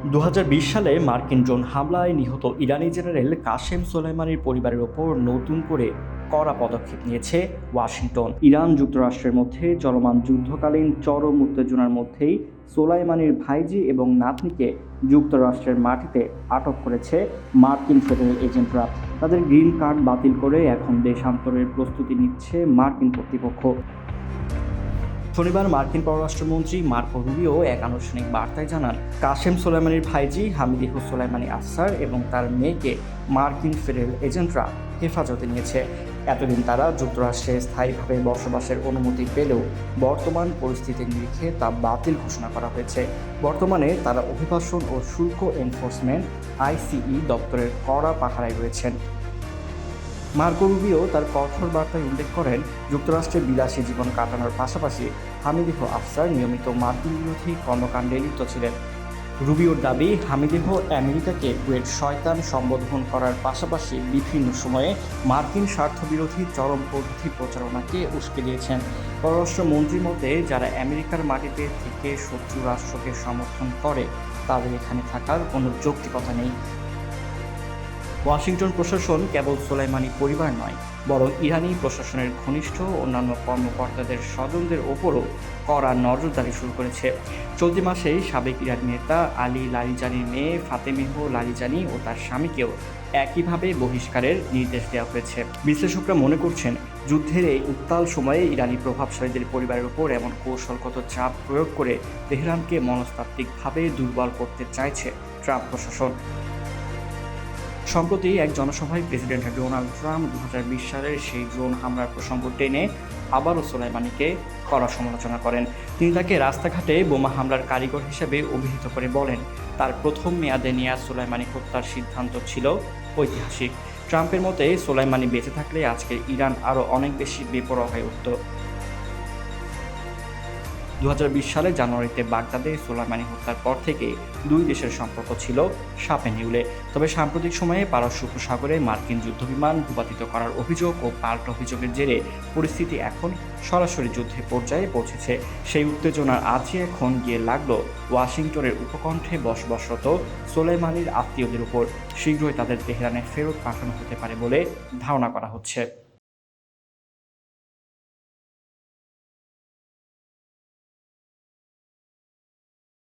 2020 সালে মার্কিন ড্রোন হামলায় নিহত ইরানি জেনারেল কাসেম সোলাইমানির পরিবারের ওপর নতুন করে কড়া পদক্ষেপ নিয়েছে ওয়াশিংটন। ইরান যুক্তরাষ্ট্রের মধ্যে চলমান যুদ্ধকালীন চরম উত্তেজনার মধ্যেই সোলাইমানির ভাইজি এবং নাতনিকে যুক্তরাষ্ট্রের মাটিতে আটক করেছে মার্কিন ফেডারেল এজেন্টরা। তাদের গ্রিন কার্ড বাতিল করে এখন দেশান্তরের প্রস্তুতি নিচ্ছে মার্কিন কর্তৃপক্ষ। শনিবার মার্কিন পররাষ্ট্রমন্ত্রী মার্কো রুবিও এক আনুষ্ঠানিক বার্তায় জানান, কাসেম সোলাইমানির ভাইজি হামিদিহ সোলাইমানি আফসার এবং তার মেয়েকে মার্কিন ফেডারেল এজেন্টরা হেফাজতে নিয়েছে। এতদিন তারা যুক্তরাষ্ট্রে স্থায়ীভাবে বসবাসের অনুমতি পেলেও বর্তমান পরিস্থিতির নিরিখে তা বাতিল ঘোষণা করা হয়েছে। বর্তমানে তারা অভিবাসন ও শুল্ক এনফোর্সমেন্ট আইসিই দপ্তরের কড়া পাহারায় রয়েছেন। মার্কো রুবিও তার কঠোর বার্তায় উল্লেখ করেন, যুক্তরাষ্ট্রে বিলাসী জীবন কাটানোর পাশাপাশি হামিদিহ আফসার নিয়মিত মার্কিন বিরোধী কর্মকাণ্ডে লিপ্ত ছিলেন। রুবিওর দাবি, হামিদিহ আমেরিকাকে কুয়েট শয়তান সম্বোধন করার পাশাপাশি বিভিন্ন সময়ে মার্কিন স্বার্থবিরোধী চরমপন্থী প্রচারণাকে উস্কে দিয়েছেন। পররাষ্ট্রমন্ত্রীর মতে, যারা আমেরিকার মাটিতে থেকে শত্রু রাষ্ট্রকে সমর্থন করে তাদের এখানে থাকার কোনো যৌক্তিকতা নেই। ওয়াশিংটন প্রশাসন কেবল সোলাইমানি পরিবার নয়, বরং ইরানি প্রশাসনের ঘনিষ্ঠ অন্যান্য কর্মকর্তাদের স্বজনদের ওপরও কড়া নজরদারি শুরু করেছে। চলতি মাসেই সাবেক ইরানি নেতা আলী লারিজানির মেয়ে ফাতেমেহ লারিজানি ও তার স্বামীকেও একইভাবে বহিষ্কারের নির্দেশ দেওয়া হয়েছে। বিশ্লেষকরা মনে করছেন, যুদ্ধের এই উত্তাল সময়ে ইরানি প্রভাবশালীদের পরিবারের উপর এমন কৌশলগত চাপ প্রয়োগ করে তেহরানকে মনস্তাত্ত্বিকভাবে দুর্বল করতে চাইছে ট্রাম্প প্রশাসন। সম্প্রতি এক জনসভায় প্রেসিডেন্ট ডোনাল্ড ট্রাম্প 2020 সালের সেই ড্রোন হামলার প্রসঙ্গ টেনে আবারও সোলাইমানিকে কড়া সমালোচনা করেন। তিনি তাকে রাস্তাঘাটে বোমা হামলার কারিগর হিসেবে অভিহিত করে বলেন, তার প্রথম মেয়াদে নেয়া সোলাইমানি হত্যার সিদ্ধান্ত ছিল ঐতিহাসিক। ট্রাম্পের মতে, সোলাইমানি বেঁচে থাকলে আজকের ইরান আরও অনেক বেশি বেপরোয়া হয়ে উঠত। 2020 সালের জানুয়ারিতে বাগদাদে সোলাইমানি হত্যার পর থেকে দুই দেশের সম্পর্ক ছিল সাপে নেউলে। তবে সাম্প্রতিক সময়ে পারস্য উপসাগরে মার্কিন যুদ্ধবিমান ভূপাতিত করার অভিযোগ ও পাল্টা অভিযোগের জেরে পরিস্থিতি এখন সরাসরি যুদ্ধের পর্যায়ে পৌঁছেছে। সেই উত্তেজনার আঁচে এখন গিয়ে লাগলো ওয়াশিংটনের উপকণ্ঠে বসবাসরত সোলাইমানির আত্মীয়দের উপর। শীঘ্রই তাদের তেহরানে ফেরত পাঠানো হতে পারে বলে ধারণা করা হচ্ছে।